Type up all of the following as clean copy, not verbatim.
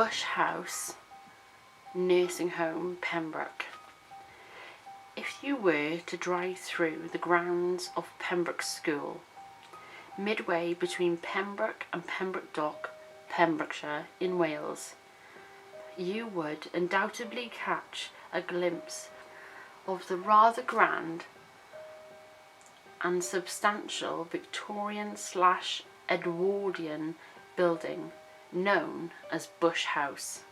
Bush House Nursing Home, Pembroke. If you were to drive through the grounds of Pembroke School, midway between Pembroke and Pembroke Dock, Pembrokeshire in Wales, you would undoubtedly catch a glimpse of the rather grand and substantial Victorian/Edwardian building known as Bush House.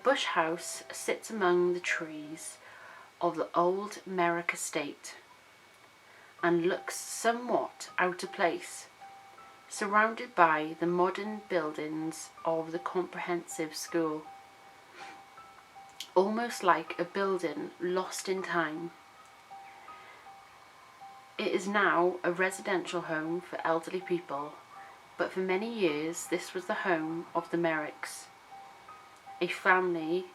Bush House sits among the trees of the old Meyrick estate and looks somewhat out of place, surrounded by the modern buildings of the comprehensive school, almost like a building lost in time. It is now a residential home for elderly people, but for many years this was the home of the Meyricks, a family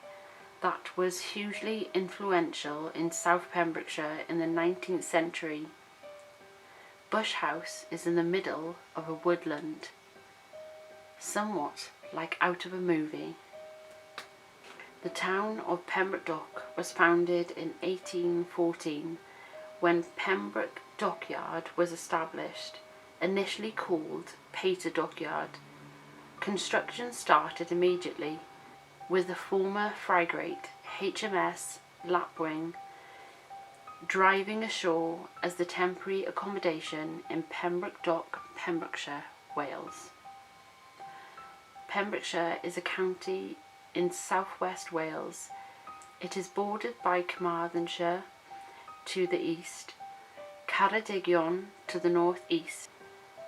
that was hugely influential in South Pembrokeshire in the 19th century. Bush House is in the middle of a woodland, somewhat like out of a movie. The town of Pembroke Dock was founded in 1814 when Pembroke Dockyard was established, initially called Pater Dockyard. Construction started immediately, with the former frigate HMS Lapwing driving ashore as the temporary accommodation in Pembroke Dock, Pembrokeshire, Wales. Pembrokeshire is a county in southwest Wales. It is bordered by Carmarthenshire to the east, Ceredigion to the northeast.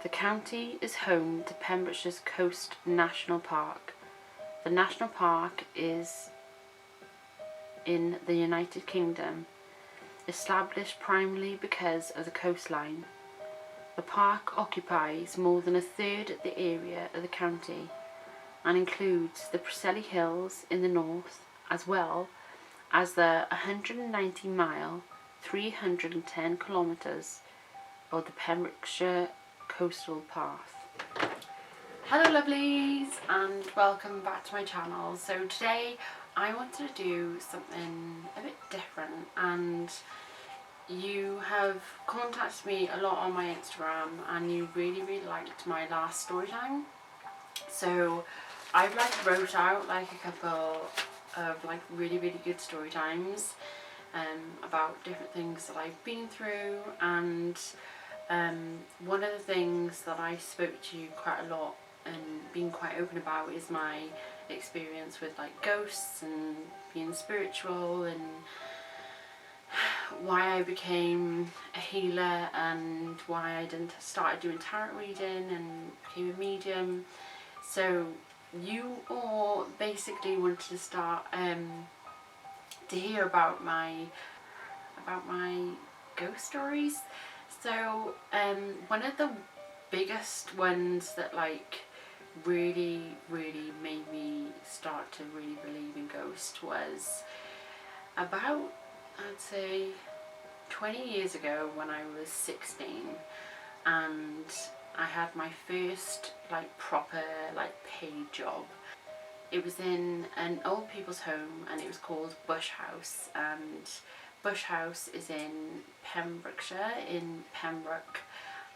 The county is home to Pembrokeshire's Coast National Park. The national park is in the United Kingdom, established primarily because of the coastline. The park occupies more than a third of the area of the county and includes the Preseli Hills in the north, as well as the 190-mile, 310 kilometres of the Pembrokeshire Coastal Path. Hello lovelies, and welcome back to my channel. So today I wanted to do something a bit different, and you have contacted me a lot on my Instagram and you really liked my last story time. So I've wrote out a couple of really good story times about different things that I've been through, and one of the things that I spoke to you quite a lot and being quite open about is my experience with ghosts and being spiritual, and why I became a healer and why I started doing tarot reading and became a medium. So you all basically wanted to start to hear about my ghost stories. So one of the biggest ones that really made me start to really believe in ghosts was about, I'd say, 20 years ago when I was 16, and I had my first proper paid job. It was in an old people's home and it was called Bush House, and Bush House is in Pembrokeshire, in Pembroke,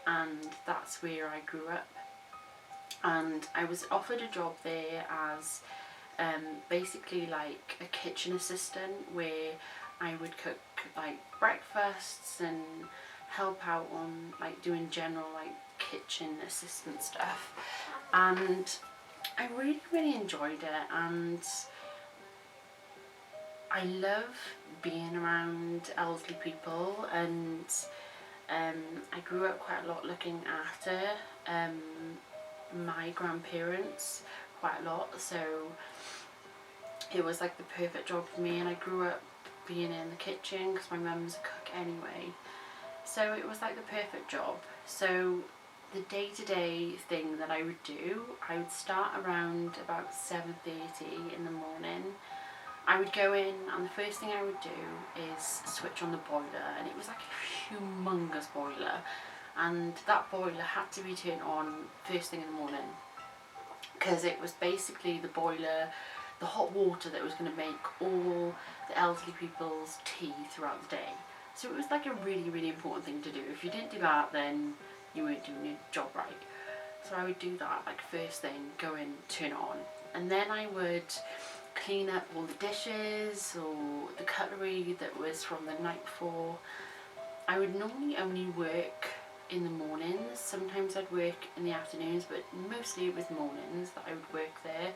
and that's where I grew up. And I was offered a job there as basically a kitchen assistant, where I would cook breakfasts and help out on doing general kitchen assistant stuff. And I really enjoyed it, and I love being around elderly people, and I grew up quite a lot looking after my grandparents quite a lot, so it was the perfect job for me. And I grew up being in the kitchen because my mum's a cook anyway, so it was the perfect job. So the day-to-day thing that I would do, I would start around about 7:30 in the morning. I would go in, and the first thing I would do is switch on the boiler, and it was a humongous boiler, and that boiler had to be turned on first thing in the morning because it was basically the boiler, the hot water that was going to make all the elderly people's tea throughout the day. So it was like a really, really important thing to do. If you didn't do that, then you weren't doing your job right. So I would do that like first thing, go in, turn it on, and then I would clean up all the dishes or the cutlery that was from the night before. I would normally only work in the mornings. Sometimes I'd work in the afternoons, but mostly it was mornings that I would work there.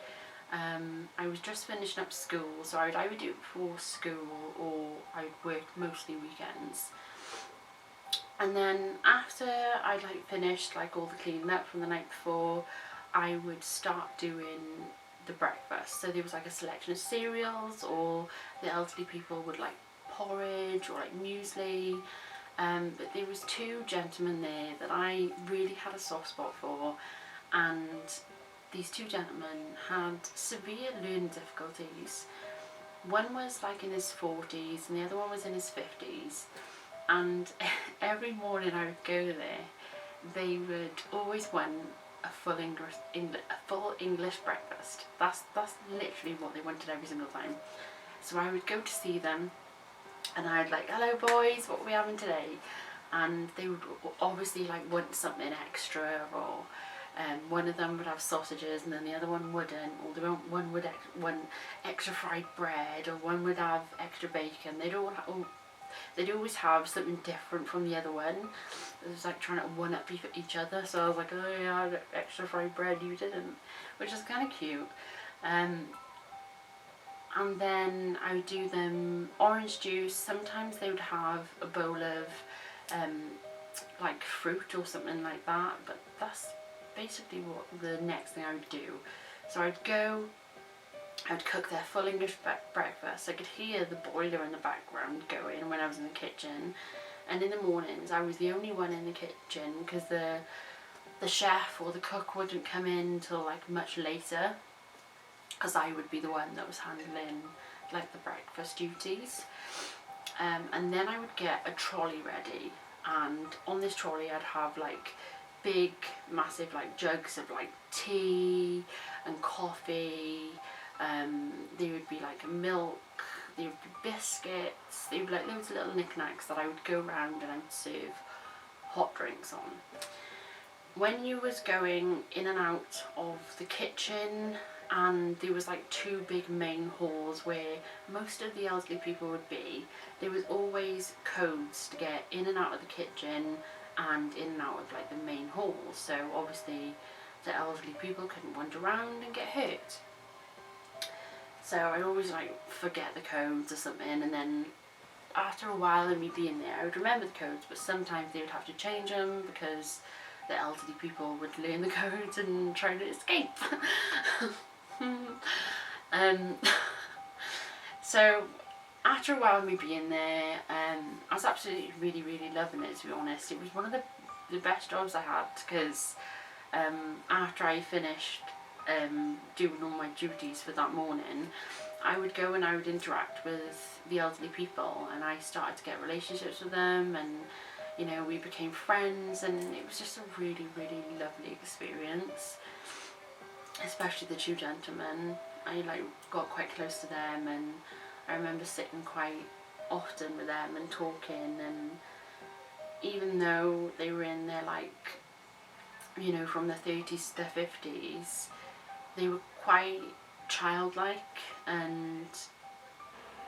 I was just finishing up school, so I would either do it before school or I would work mostly weekends. And then after I'd like finished like all the cleaning up from the night before, I would start doing the breakfast. So there was like a selection of cereals, or the elderly people would like porridge or like muesli. But there was two gentlemen there that I really had a soft spot for, and these two gentlemen had severe learning difficulties. One was like in his 40s and the other one was in his 50s, and every morning I would go there, they would always want a full English breakfast. That's literally what they wanted every single time. So I would go to see them, and I'd like, hello boys, what are we having today? And they would obviously like want something extra, or one of them would have sausages and then the other one wouldn't, or one would want extra fried bread, or one would have extra bacon. They'd always have something different from the other one. It was like trying to one up each other. So I was like, oh yeah, I had extra fried bread, you didn't, which is kind of cute. And then I would do them orange juice. Sometimes they would have a bowl of like fruit or something like that, but that's basically what the next thing I would do. So I'd cook their full English breakfast. I could hear the boiler in the background going when I was in the kitchen, and in the mornings I was the only one in the kitchen because the chef or the cook wouldn't come in till like much later, because I would be the one that was handling like the breakfast duties. And then I would get a trolley ready, and on this trolley I'd have like big massive like jugs of like tea and coffee. There would be like milk, there would be biscuits, there would be like loads of little knickknacks that I would go around and I would serve hot drinks on. When you was going in and out of the kitchen, and there was like two big main halls where most of the elderly people would be, there was always codes to get in and out of the kitchen and in and out of like the main halls, so obviously the elderly people couldn't wander around and get hurt. So I always like forget the codes or something, and then after a while of me being there I would remember the codes, but sometimes they would have to change them because the elderly people would learn the codes and try to escape. So after a while of me being there, I was absolutely really loving it, to be honest. It was one of the best jobs I had, because after I finished doing all my duties for that morning, I would go and I would interact with the elderly people, and I started to get relationships with them, and you know, we became friends, and it was just a really lovely experience. Especially the two gentlemen, I like got quite close to them, and I remember sitting quite often with them and talking, and even though they were in their like, you know, from the 30s to the 50s, they were quite childlike, and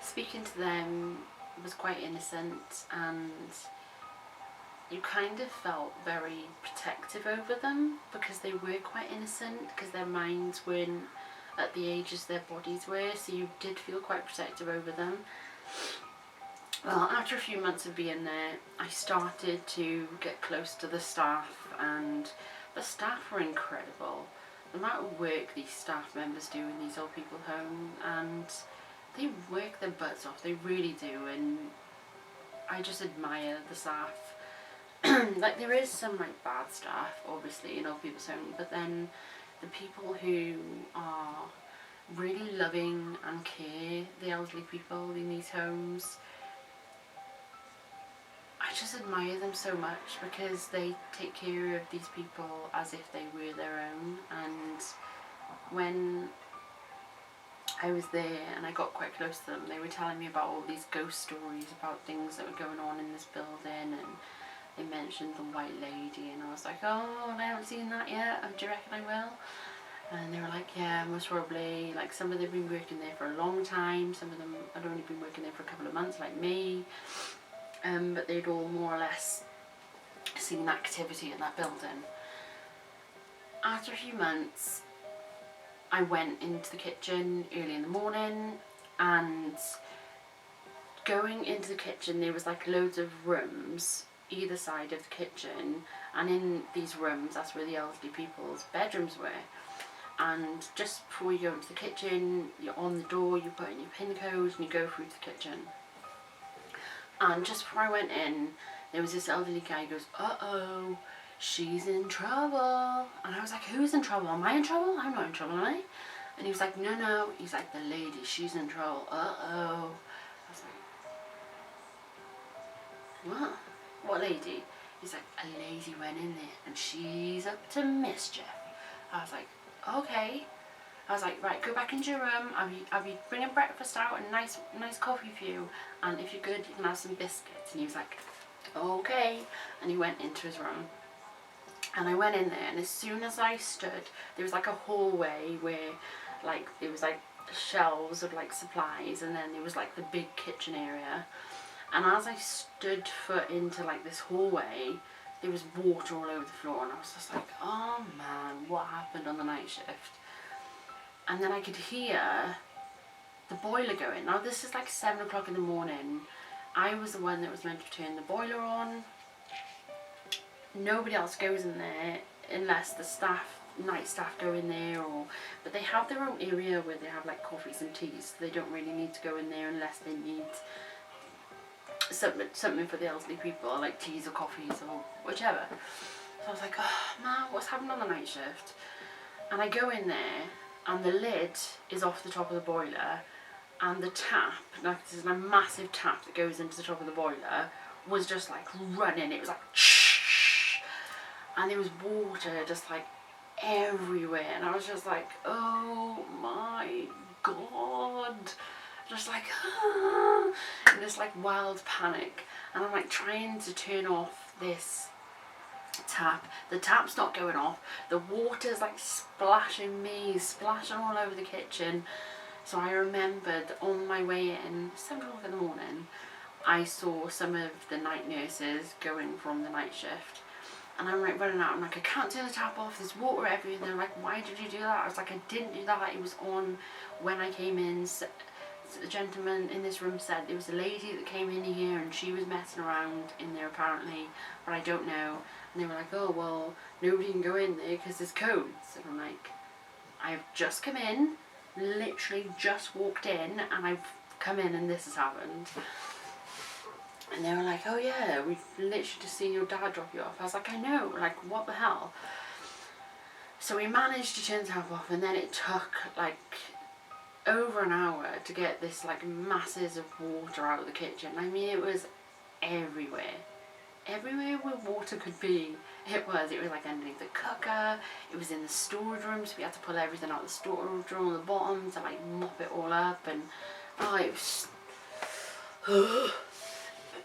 speaking to them was quite innocent, and you kind of felt very protective over them because they were quite innocent, because their minds weren't at the ages their bodies were, so you did feel quite protective over them. Well, after a few months of being there, I started to get close to the staff, and the staff were incredible. The amount of work these staff members do in these old people home, and they work their butts off, they really do, and I just admire the staff. Like, there is some like bad staff obviously in old people's home, but then the people who are really loving and care the elderly people in these homes, I just admire them so much, because they take care of these people as if they were their own, and when I was there and I got quite close to them, they were telling me about all these ghost stories about things that were going on in this building, and they mentioned the White Lady, and I was like, oh, I haven't seen that yet, do you reckon I will? And they were like, yeah, most probably. Like, some of them have been working there for a long time, some of them had only been working there for a couple of months, like me, but they'd all more or less seen activity in that building. After a few months, I went into the kitchen early in the morning, and going into the kitchen there was like loads of rooms either side of the kitchen, and in these rooms that's where the elderly people's bedrooms were. And just before you go into the kitchen, you're on the door, you put in your pin code and you go through to the kitchen. And just before I went in, there was this elderly guy who goes, uh-oh, she's in trouble. And I was like, who's in trouble? Am I in trouble? I'm not in trouble, am I? And he was like, no. He's like, the lady, she's in trouble. Uh-oh. I was like, what? What lady? He's like, a lady went in there and she's up to mischief. I was like, okay. I was like, right, go back into your room. I'll be bringing breakfast out and nice coffee for you. And if you're good, you can have some biscuits. And he was like, okay. And he went into his room. And I went in there, and as soon as I stood, there was like a hallway where, like, there was like shelves of like supplies, and then there was like the big kitchen area. And as I stood foot into like this hallway, there was water all over the floor, and I was just like, oh man, what happened on the night shift? And then I could hear the boiler going. Now this is like 7 o'clock in the morning. I was the one that was meant to turn the boiler on. Nobody else goes in there unless the staff, night staff, go in there, but they have their own area where they have like coffees and teas, so they don't really need to go in there unless they need something for the elderly people, like teas or coffees or whichever. So I was like, oh man, what's happened on the night shift? And I go in there, and the lid is off the top of the boiler, and the tap, like there's a massive tap that goes into the top of the boiler, was just like running. It was like and there was water just like everywhere, and I was just like, oh my god, just like in this like wild panic. And I'm like trying to turn off this tap. The tap's not going off, the water's like splashing all over the kitchen. So I remembered on my way in, 7 o'clock in the morning, I saw some of the night nurses going from the night shift. And I'm like running out, I'm like, I can't turn the tap off, there's water everywhere. And they're like, why did you do that? I was like, I didn't do that, it was on when I came in. So the gentleman in this room said there was a lady that came in here and she was messing around in there apparently, but I don't know. And they were like, oh well, nobody can go in there because there's codes. And I'm like, I've just come in, literally just walked in, and I've come in and this has happened. And they were like, oh yeah, we've literally just seen your dad drop you off. I was like, I know, like what the hell? So we managed to turn the tap off, and then it took like over an hour to get this like masses of water out of the kitchen. I mean, it was everywhere. Everywhere where water could be, it was like underneath the cooker, it was in the storage room, so we had to pull everything out of the storage room on the bottom to like mop it all up, and oh, it was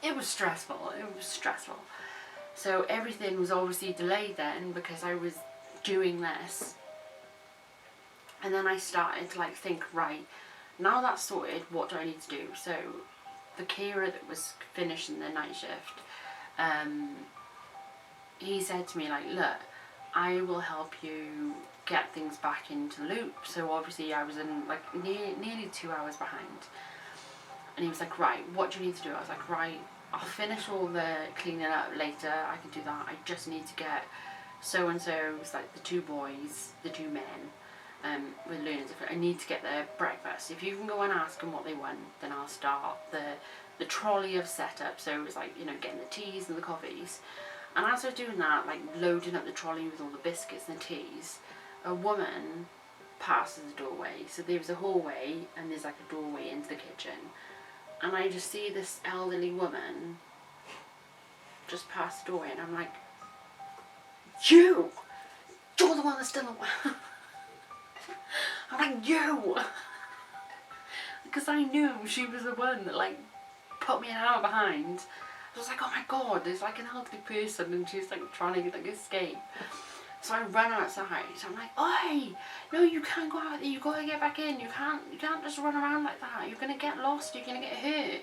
it was stressful. So everything was obviously delayed then because I was doing this. And then I started to like think, right, now that's sorted, what do I need to do? So the carer that was finishing the night shift, he said to me like, look, I will help you get things back into the loop. So obviously I was in like nearly 2 hours behind. And he was like, right, what do you need to do? I was like, right, I'll finish all the cleaning up later, I can do that. I just need to get so-and-so's, like the 2 boys, the 2 men, with learning different. I need to get their breakfast. If you can go and ask them what they want, then I'll start the trolley of setup. So it was like, you know, getting the teas and the coffees. And as I was doing that, like loading up the trolley with all the biscuits and the teas, a woman passes the doorway. So there was a hallway and there's like a doorway into the kitchen. And I just see this elderly woman just pass the doorway, and I'm like, you're the one that's still awake. I'm like, you! Because I knew she was the one that like put me an hour behind. I was like, oh my god, there's like an elderly person and she's like trying to like escape. So I run outside. I'm like, oi, no, you can't go out there. You gotta get back in. You can't just run around like that. You're gonna get lost. You're gonna get hurt.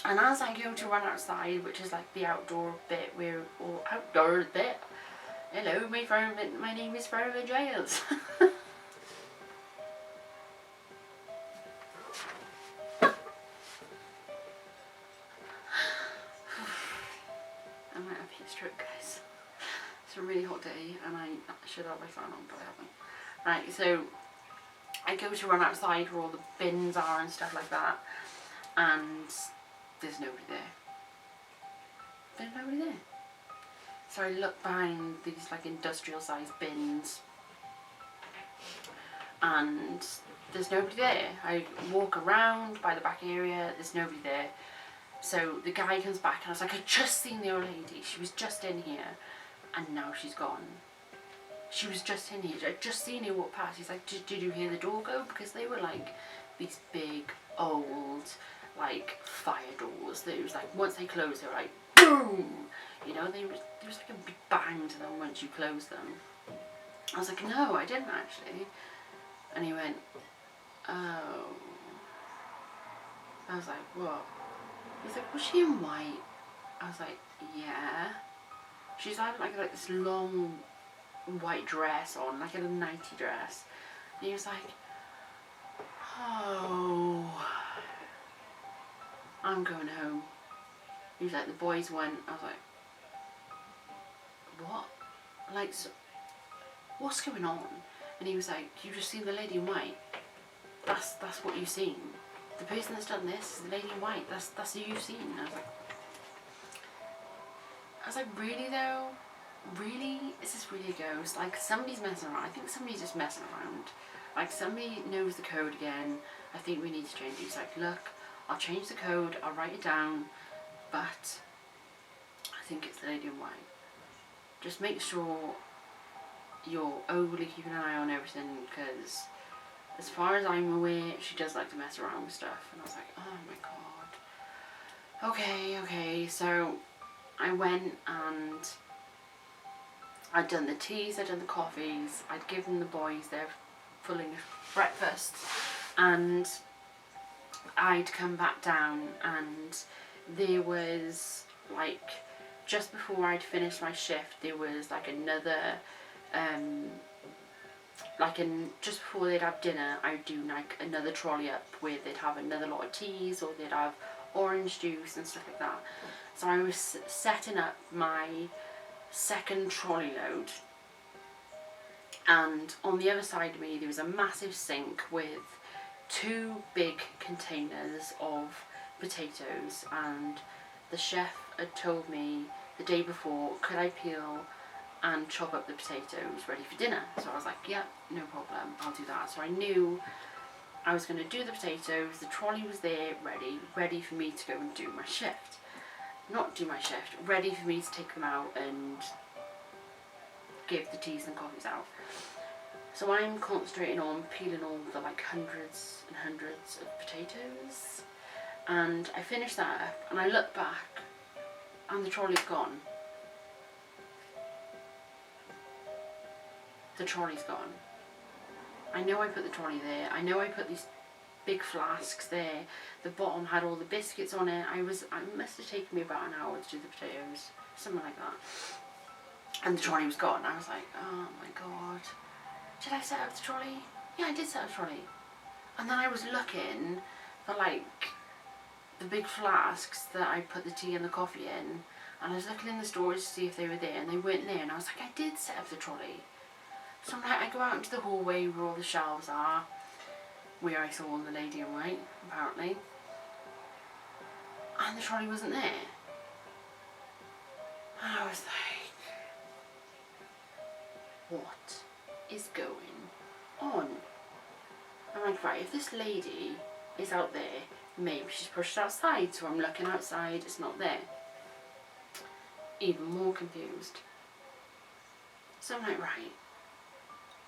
And as I go to run outside, which is like the outdoor bit, outdoor bit. Hello, my name is Farrah Giles. I might have heat stroke, guys. It's a really hot day and I should have my fan on, but I haven't. Right, so I go to run outside where all the bins are and stuff like that, and there's nobody there. There's nobody there. So I look behind these like industrial sized bins and there's nobody there. I walk around by the back area, there's nobody there. So the guy comes back and I was like, I just seen the old lady, she was just in here and now she's gone. She was just in here, I just seen her walk past. He's like, did you hear the door go? Because they were like these big old like fire doors. They was like, once they closed they were like boom, you know, there was like a big bang to them once you closed them. I was like, no, I didn't actually. And he went, oh. I was like, what? He's like, was she in white? I was like, yeah. She's had like this long white dress on, like a nighty dress. And he was like, oh, I'm going home. He was like, the boys went. I was like, what? Like, so, what's going on? And he was like, you just seen the lady in white. That's what you've seen. The person that's done this is the lady in white. That's who you've seen. And I was like, really though? Really? Is this really a ghost? Like, somebody's messing around. I think somebody's just messing around. Like, somebody knows the code again. I think we need to change it. He's like, look, I'll change the code. I'll write it down. But I think it's the lady in white. Just make sure you're overly keeping an eye on everything, because as far as I'm aware, she does like to mess around with stuff. And I was like, oh my god. Okay. So I went and I'd done the teas, I'd done the coffees, I'd given the boys their full English breakfast, and I'd come back down, and there was like, just before I'd finished my shift, there was like another just before they'd have dinner, I'd do like another trolley up where they'd have another lot of teas, or they'd have orange juice and stuff like that. So I was setting up my second trolley load, and on the other side of me there was a massive sink with 2 big containers of potatoes, and the chef had told me the day before, could I peel and chop up the potatoes ready for dinner? So I was like, yeah, no problem, I'll do that. So I knew I was going to do the potatoes, the trolley was there ready for me to go and do my shift. Not do my shift, ready for me to take them out and give the teas and coffees out. So I'm concentrating on peeling all the like hundreds and hundreds of potatoes, and I finished that up and I look back and the trolley's gone. The trolley's gone. I know I put the trolley there. I know I put these big flasks there. The bottom had all the biscuits on it. I must have taken me about an hour to do the potatoes, something like that. And the trolley was gone. I was like, oh my god. Did I set up the trolley? Yeah, I did set up the trolley. And then I was looking for like the big flasks that I put the tea and the coffee in, and I was looking in the stores to see if they were there, and they weren't there, and I was like, I did set up the trolley. So I'm like, I go out into the hallway where all the shelves are, where I saw the lady in white, apparently, and the trolley wasn't there. And I was like, what is going on? I'm like, right, if this lady is out there, maybe she's pushed outside, so I'm looking outside, it's not there. Even more confused. So I'm like, right,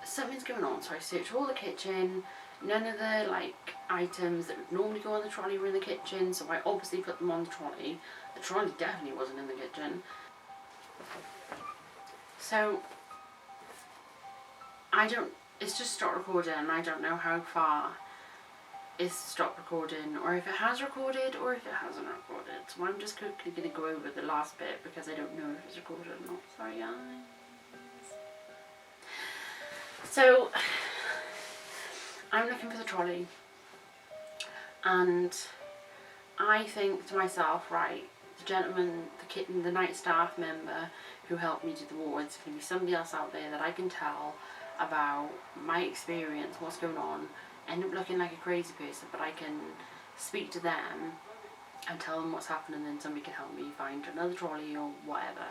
something's going on. So I searched all the kitchen. None of the like items that would normally go on the trolley were in the kitchen, so I obviously put them on the trolley. The trolley definitely wasn't in the kitchen. So it's just stopped recording, and I don't know how far it's stopped recording, or if it has recorded, or if it hasn't recorded. So I'm just quickly going to go over the last bit because I don't know if it's recorded or not. Sorry guys. So I'm looking for the trolley, and I think to myself, right, the gentleman, the night staff member who helped me do the wards, can be somebody else out there that I can tell about my experience, what's going on. End up looking like a crazy person, but I can speak to them and tell them what's happening, and then somebody can help me find another trolley or whatever.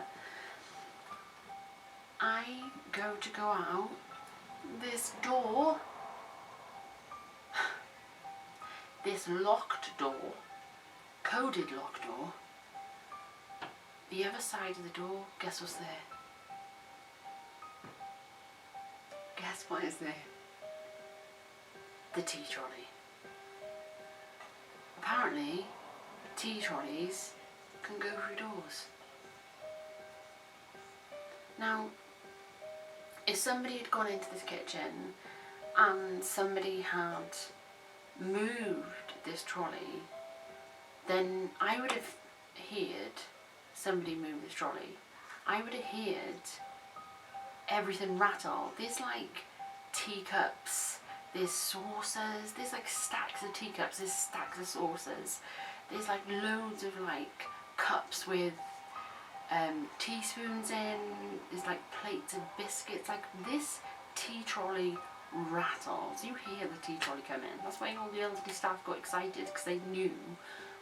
I go out, this door, this locked door, coded locked door, the other side of the door, guess what's there? Guess what is there? The tea trolley. Apparently, tea trolleys can go through doors. Now, if somebody had gone into this kitchen and somebody had moved this trolley, then I would have heard somebody move this trolley. I would have heard everything rattle. There's like teacups, there's saucers, there's like stacks of teacups, there's stacks of saucers, there's like loads of like cups with teaspoons in, there's like plates of biscuits. Like, this tea trolley rattles. You hear the tea trolley come in. That's why all the elderly staff got excited, because they knew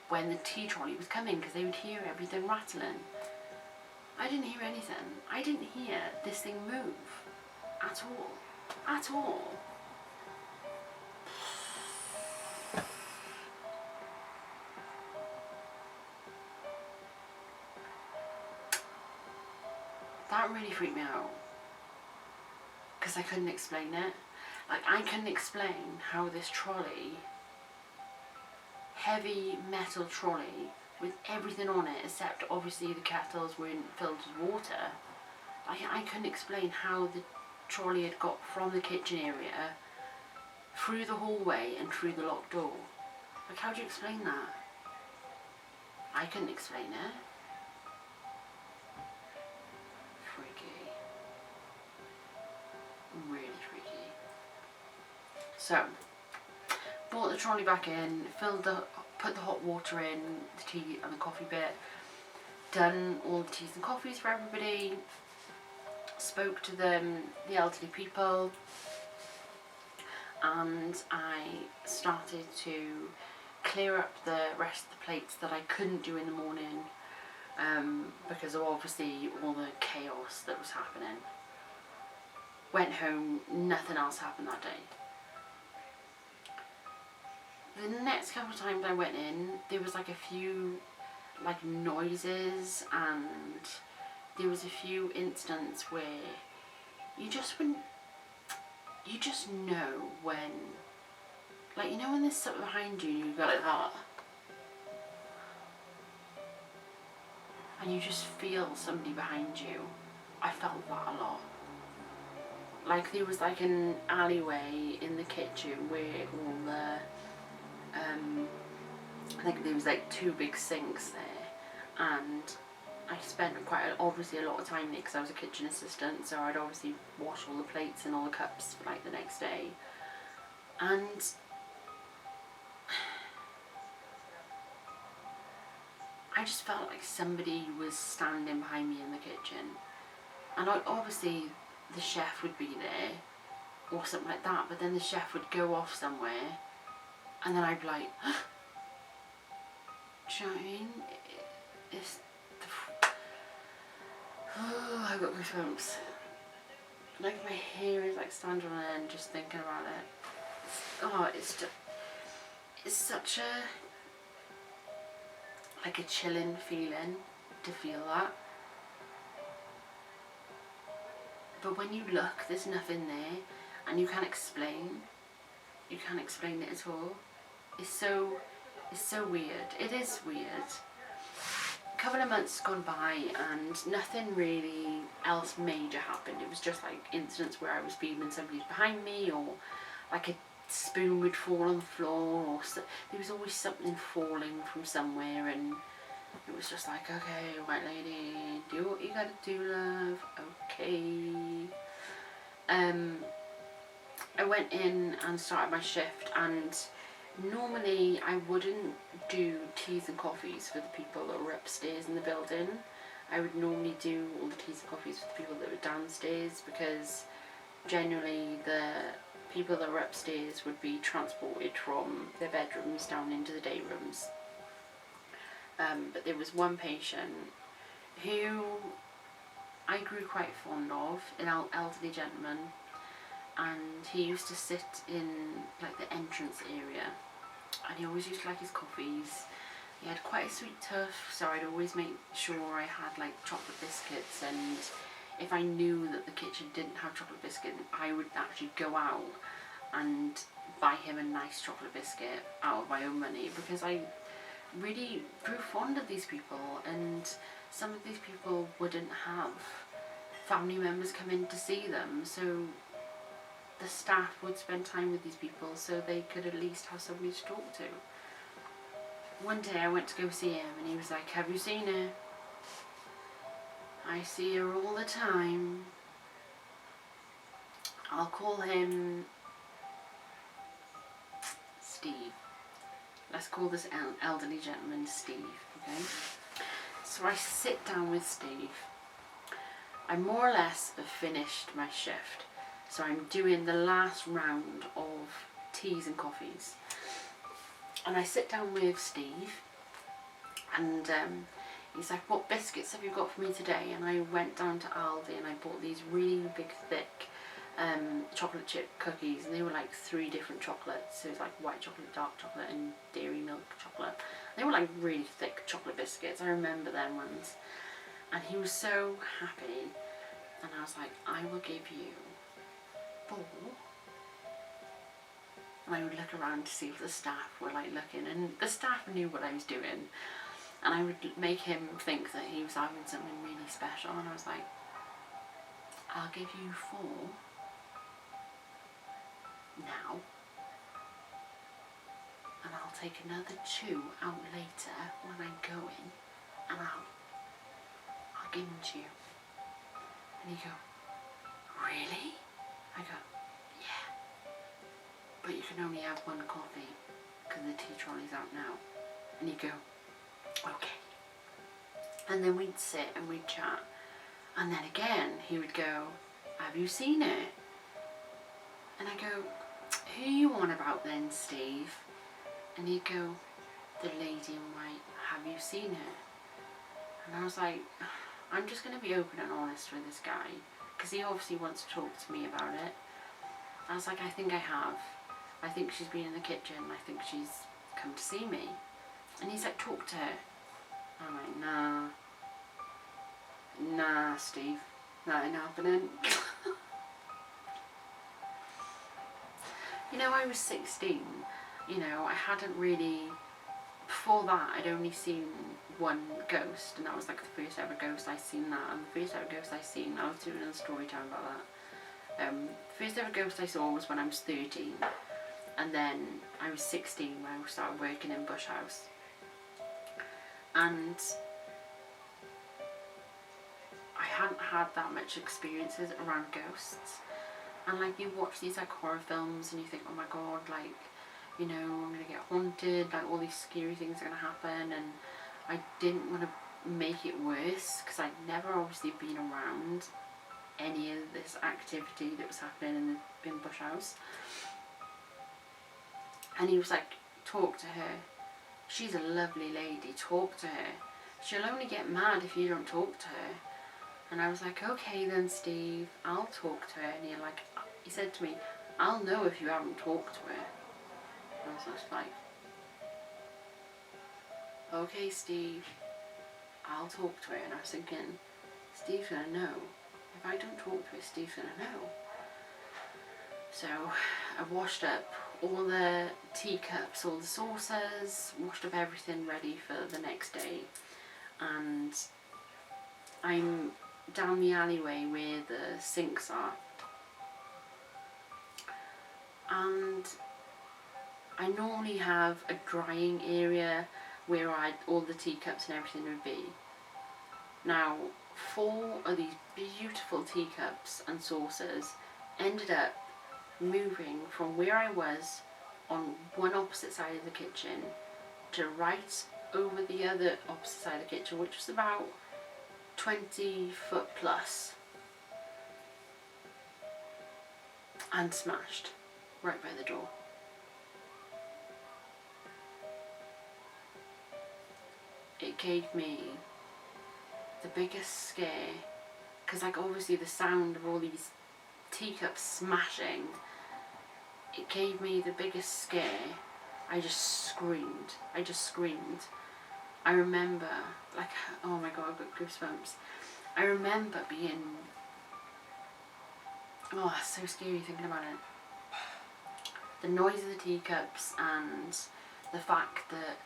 when the tea trolley was coming, because they would hear everything rattling. I didn't hear anything. I didn't hear this thing move at all. At all. That really freaked me out, because I couldn't explain it. Like, I couldn't explain how this trolley, heavy metal trolley with everything on it except obviously the kettles weren't filled with water. I couldn't explain how the trolley had got from the kitchen area through the hallway and through the locked door. Like, how do you explain that? I couldn't explain it. Freaky. Really freaky. So, brought the trolley back in, put the hot water in, the tea and the coffee bit, done all the teas and coffees for everybody, spoke to the elderly people, and I started to clear up the rest of the plates that I couldn't do in the morning because of obviously all the chaos that was happening. Went home, nothing else happened that day. The next couple of times I went in, there was like a few like noises, and there was a few instances where you just know when, like, you know when there's something behind you and you go like that, and you just feel somebody behind you. I felt that a lot. Like, there was like an alleyway in the kitchen where all the I think there was like 2 big sinks there, and I spent obviously a lot of time there because I was a kitchen assistant, so I'd obviously wash all the plates and all the cups for like the next day, and I just felt like somebody was standing behind me in the kitchen, and obviously the chef would be there or something like that, but then the chef would go off somewhere, and then I'd be like, do you know what I mean? Oh, I got goosebumps. Like, my hair is like standing on end just thinking about it. It's such a chilling feeling to feel that. but when you look, there's nothing there, and you can't explain it at all. It's so weird. It is weird. A couple of months gone by and nothing really else major happened. It was just like incidents where I was feeding somebody's behind me, or like a spoon would fall on the floor, or there was always something falling from somewhere, and it was just like, okay, white lady, do what you gotta do, love. Okay. I went in and started my shift, and normally I wouldn't do teas and coffees for the people that were upstairs in the building. I would normally do all the teas and coffees for the people that were downstairs, because generally the people that were upstairs would be transported from their bedrooms down into the day rooms. But there was one patient who I grew quite fond of, an elderly gentleman, and he used to sit in like the entrance area, and he always used to like his coffees. He had quite a sweet tooth, so I'd always make sure I had like chocolate biscuits, and if I knew that the kitchen didn't have chocolate biscuit, I would actually go out and buy him a nice chocolate biscuit out of my own money, because I really grew fond of these people, and some of these people wouldn't have family members come in to see them, so the staff would spend time with these people so they could at least have somebody to talk to. One day I went to go see him, and he was like, have you seen her? I see her all the time. I'll call him Steve. Let's call this elderly gentleman Steve, okay? So I sit down with Steve. I more or less have finished my shift, so I'm doing the last round of teas and coffees. And I sit down with Steve, and he's like, what biscuits have you got for me today? And I went down to Aldi and I bought these really big, thick chocolate chip cookies, and they were like 3 different chocolates. So it was like white chocolate, dark chocolate, and dairy milk chocolate. They were like really thick chocolate biscuits. I remember them ones. And he was so happy, and I was like, I will give you 4. And I would look around to see if the staff were like looking, and the staff knew what I was doing, and I would make him think that he was having something really special, and I was like, I'll give you 4 now, and I'll take another 2 out later when I'm going, and I'll give them to you. And he'd go, really? I go, yeah, but you can only have 1 coffee because the tea trolley's out now. And he'd go, okay. And then we'd sit and we'd chat, and then again he would go, have you seen her? And I go, who you on about then, Steve? And he'd go, the lady in white, have you seen her? And I was like, I'm just going to be open and honest with this guy, because he obviously wants to talk to me about it. I was like, I think I have. I think she's been in the kitchen. I think she's come to see me. And he's like, talk to her. I'm like, nah, Steve, that ain't happening. You know, I was 16. You know, I hadn't really, before that, I'd only seen 1 ghost, and that was like the first ever ghost I seen that. And the first ever ghost I seen, I was doing a story time about that. The first ever ghost I saw was when I was 13, and then I was 16 when I started working in Bush House. And I hadn't had that much experiences around ghosts. And like, you watch these like horror films and you think, oh my god, like, you know, I'm gonna get haunted, like all these scary things are gonna happen, and I didn't want to make it worse, because I'd never obviously been around any of this activity that was happening in Bush House. And he was like, talk to her, she's a lovely lady, talk to her, she'll only get mad if you don't talk to her. And I was like, okay then, Steve, I'll talk to her. And he said to me, I'll know if you haven't talked to her. And I was just like, okay, Steve, I'll talk to her. And I was thinking, Steve's gonna know If I don't talk to it, Steve's gonna know. So I washed up all the teacups, all the saucers, washed up everything ready for the next day, and I'm down the alleyway where the sinks are, and I normally have a drying area where all the teacups and everything would be. Now 4 of these beautiful teacups and saucers ended up moving from where I was on one opposite side of the kitchen to right over the other opposite side of the kitchen, which was about 20 foot plus, and smashed right by the door. It gave me the biggest scare, because like obviously the sound of all these teacups smashing, it gave me the biggest scare. I just screamed. I remember, like, oh my god, I've got goosebumps. I remember being, oh, it's so scary thinking about it. The noise of the teacups and the fact that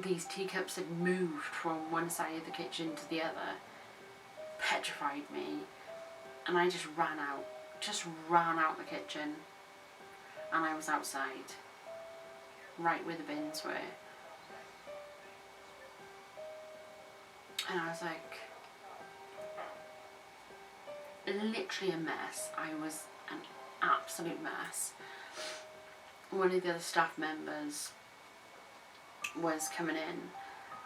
these teacups had moved from one side of the kitchen to the other petrified me, and I just ran out the kitchen, and I was outside, right where the bins were, and I was like, literally a mess. I was an absolute mess. One of the other staff members was coming in,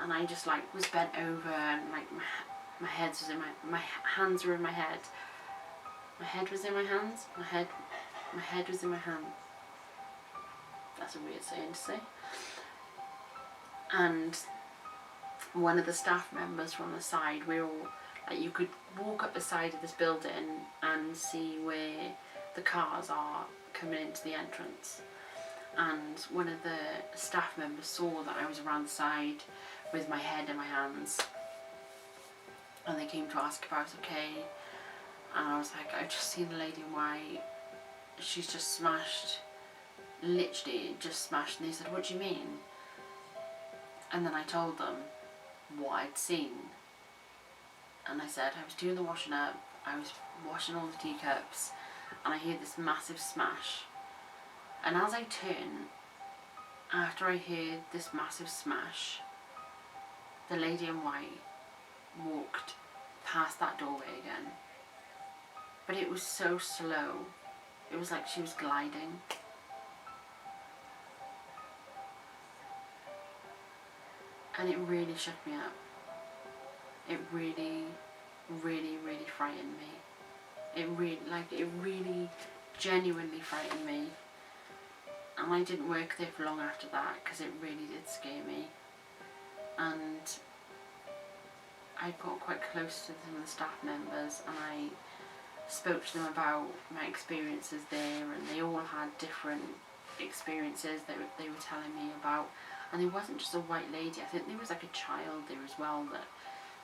and I just like was bent over, and like my head was in my hands were in my head. My head was in my hands. My head was in my hand. That's a weird saying to say. And one of the staff members from the side, we're all like, you could walk up the side of this building and see where the cars are coming into the entrance. And one of the staff members saw that I was around the side with my head in my hands, and they came to ask if I was okay, and I was like, I've just seen the lady in white, she's just smashed, literally just smashed. And they said, what do you mean? And then I told them what I'd seen, and I said I was doing the washing up, I was washing all the teacups, and I heard this massive smash. And as I turned, after I heard this massive smash, the lady in white walked past that doorway again. But it was so slow. It was like she was gliding. And it really shook me up. It really, really, really frightened me. It really genuinely frightened me. And I didn't work there for long after that, because it really did scare me. And I got quite close to some of the staff members, and I spoke to them about my experiences there, and they all had different experiences that they were telling me about. And there wasn't just a white lady, I think there was like a child there as well that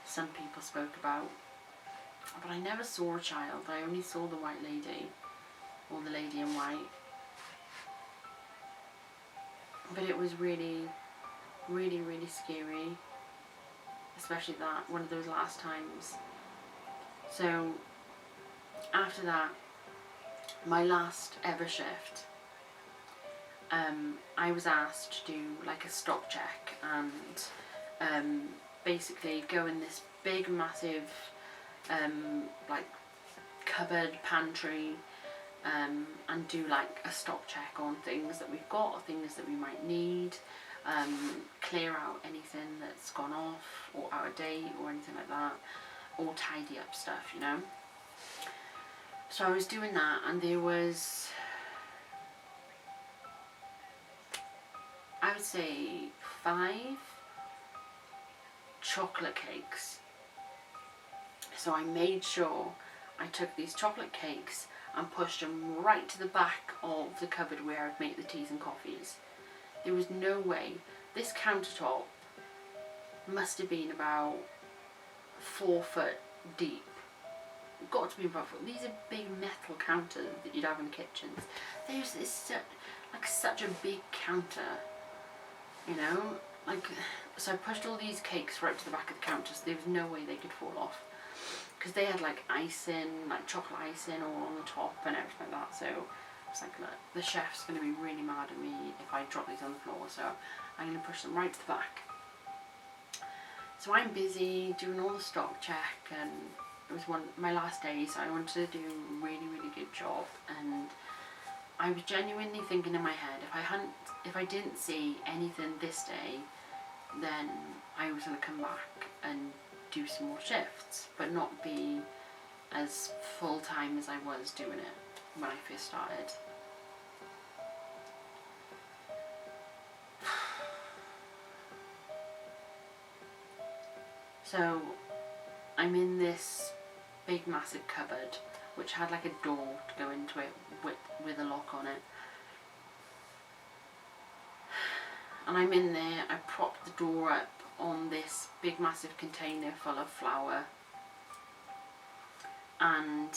some people spoke about. But I never saw a child, I only saw the white lady, or the lady in white. But it was really, really, really scary, especially that one of those last times. So after that, my last ever shift, I was asked to do like a stock check, and basically go in this big massive like cupboard pantry, and do like a stock check on things that we've got, or things that we might need, clear out anything that's gone off or out of date or anything like that, or tidy up stuff, you know. So I was doing that, and there was, I would say 5 chocolate cakes. So I made sure I took these chocolate cakes and pushed them right to the back of the cupboard where I'd make the teas and coffees. There was no way. This countertop must have been about 4 foot deep. got to be above. These are big metal counters that you'd have in kitchens. There's this like such a big counter, you know, like, so I pushed all these cakes right to the back of the counter, so there was no way they could fall off, because they had like icing, like chocolate icing all on the top and everything like that. So it's like, look, the chef's going to be really mad at me if I drop these on the floor, so I'm going to push them right to the back. So I'm busy doing all the stock check, and it was my last day, so I wanted to do a really, really good job. And I was genuinely thinking in my head, if I didn't see anything this day, then I was going to come back and do some more shifts, but not be as full time as I was doing it when I first started. So I'm in this big massive cupboard which had like a door to go into it with a lock on it, and I'm in there. I propped the door up on this big massive container full of flour, and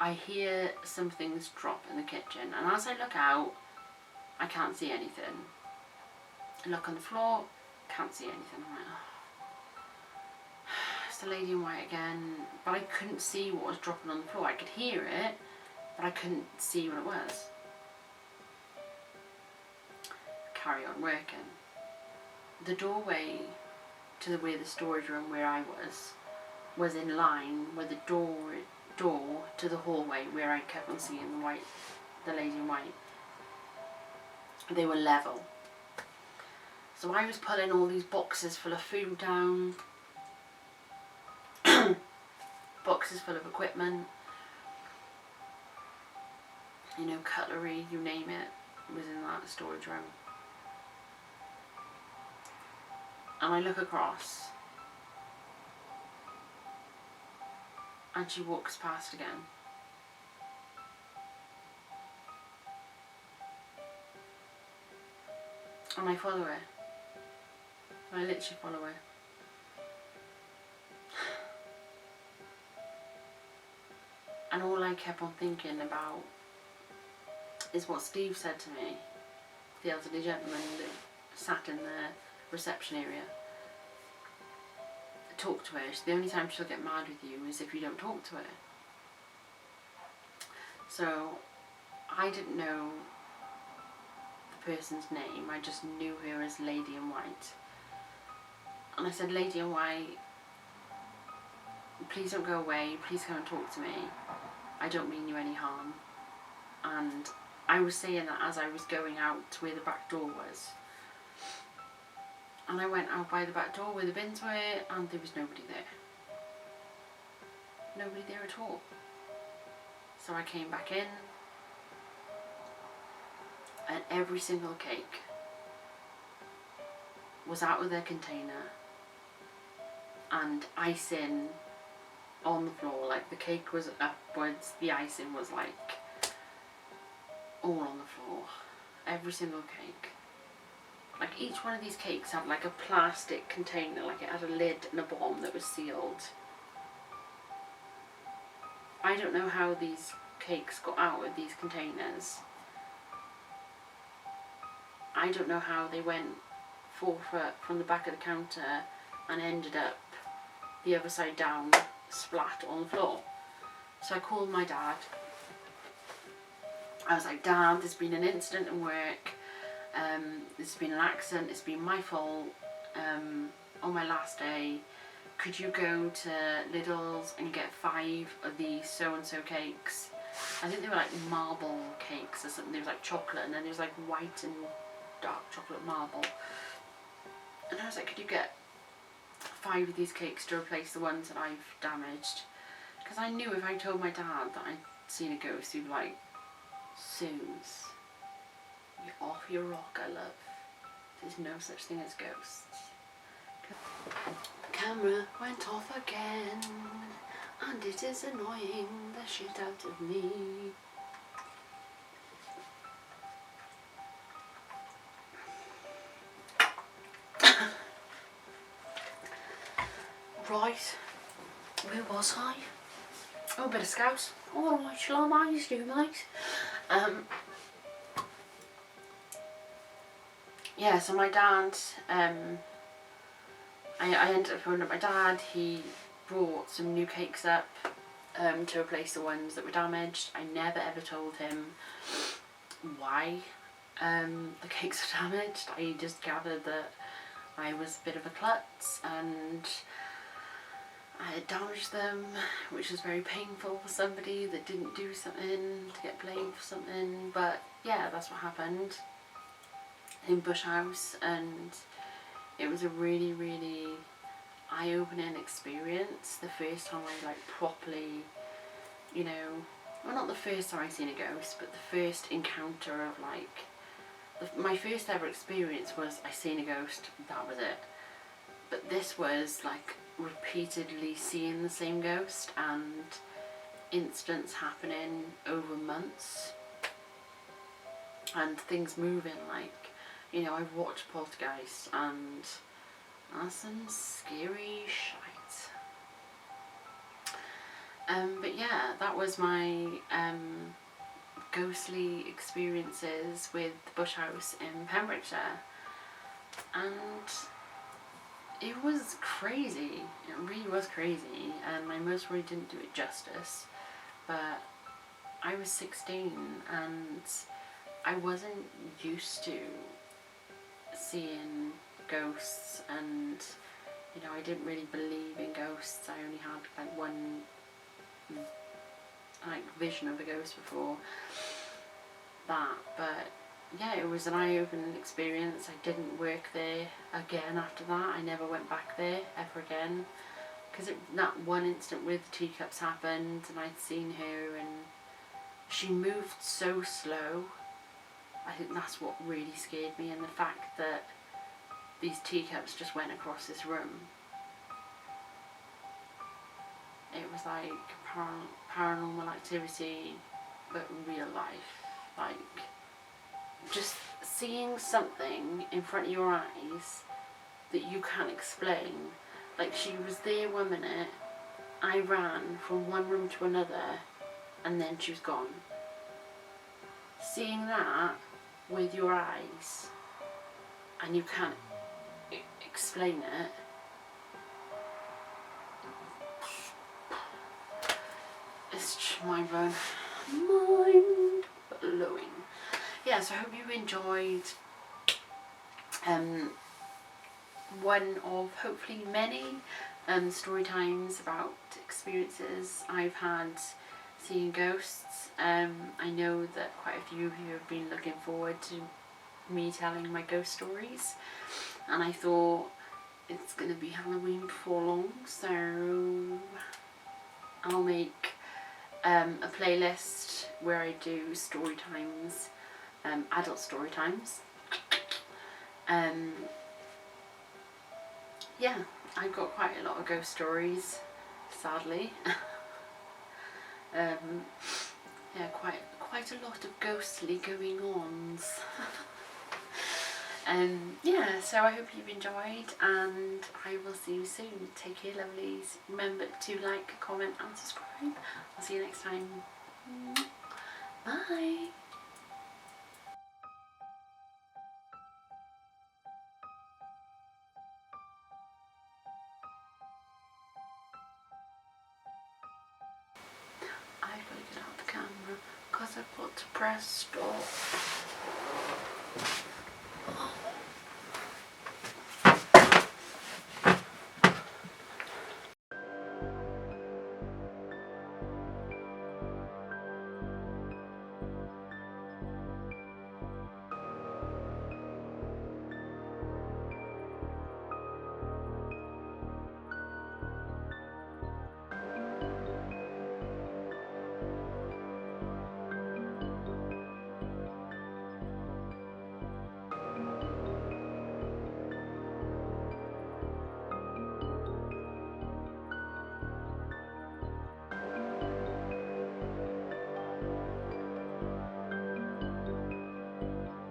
I hear some things drop in the kitchen, and as I look out, I can't see anything. I look on the floor, can't see anything. I'm like, oh. It's the lady in white again, but I couldn't see what was dropping on the floor. I could hear it, but I couldn't see what it was. Carry on working. The doorway to where the storage room where I was in line with the door to the hallway where I kept on seeing the lady in white. They were level. So I was pulling all these boxes full of food down, boxes full of equipment, you know, cutlery, you name it, was in that storage room. And I look across, and she walks past again. And I follow her. I literally follow her. And all I kept on thinking about is what Steve said to me, the elderly gentleman that sat in the reception area. Talk to her. The only time she'll get mad with you is if you don't talk to her. So I didn't know the person's name, I just knew her as Lady in White. And I said, Lady in White, please don't go away, please come and talk to me. I don't mean you any harm. And I was saying that as I was going out to where the back door was. And I went out by the back door where the bins were, and there was nobody there. Nobody there at all. So I came back in, and every single cake was out of their container and icing on the floor. Like, the cake was upwards, the icing was like all on the floor. Every single cake. Like, each one of these cakes had like a plastic container, like it had a lid and a bottom that was sealed. I don't know how these cakes got out of these containers. I don't know how they went 4 foot from the back of the counter and ended up the other side down, splat on the floor. So I called my dad. I was like, Dad, there's been an incident in work. There's been an accident, it's been my fault. On my last day, could you go to Lidl's and get 5 of these so-and-so cakes? I think they were like marble cakes or something. There was like chocolate, and then there was like white and dark chocolate marble. And I was like, could you get 5 of these cakes to replace the ones that I've damaged? Because I knew if I told my dad that I'd seen a ghost, he'd be like, Suze, you're off your rocker, love. There's no such thing as ghosts. Camera went off again, and it is annoying the shit out of me. Right, Where was I? Oh, a bit of Scouse. Alright, shall I manage to do, mate? Yeah, so my dad, I ended up phoning up my dad. He brought some new cakes up to replace the ones that were damaged. I never ever told him why the cakes were damaged. I just gathered that I was a bit of a klutz and I had damaged them, which was very painful for somebody that didn't do something to get blamed for something. But yeah, that's what happened in Bush House, and it was a really, really eye-opening experience. The first time I like properly, you know, well, not the first time I seen a ghost, but the first encounter of like, my first ever experience was I seen a ghost, that was it. But this was like repeatedly seeing the same ghost and incidents happening over months and things moving, like, you know, I've watched Poltergeist and that's some scary shite. But yeah, that was my ghostly experiences with the Bush House in Pembrokeshire, and it was crazy. It really was crazy, and I most really didn't do it justice. But I was 16 and I wasn't used to seeing ghosts, and you know, I didn't really believe in ghosts. I only had like one like vision of a ghost before that. But yeah, it was an eye-opening experience. I didn't work there again after that. I never went back there ever again, because that one incident with the teacups happened and I'd seen her and she moved so slow. I think that's what really scared me, and the fact that these teacups just went across this room. It was like paranormal activity, but real life. Like, just seeing something in front of your eyes that you can't explain. Like, she was there 1 minute, I ran from one room to another, and then she was gone. Seeing that with your eyes, and you can't explain it, it's just mind blowing. Mind blowing. Yeah, so I hope you enjoyed one of hopefully many story times about experiences I've had seeing ghosts. I know that quite a few of you have been looking forward to me telling my ghost stories, and I thought it's going to be Halloween before long, so I'll make a playlist where I do story times, adult story times. Yeah, I've got quite a lot of ghost stories, sadly. Yeah, quite a lot of ghostly going ons. Yeah, so I hope you've enjoyed, and I will see you soon. Take care, lovelies. Remember to like, comment and subscribe. I'll see you next time. Bye. I've got to get out the camera because I've got to press stop.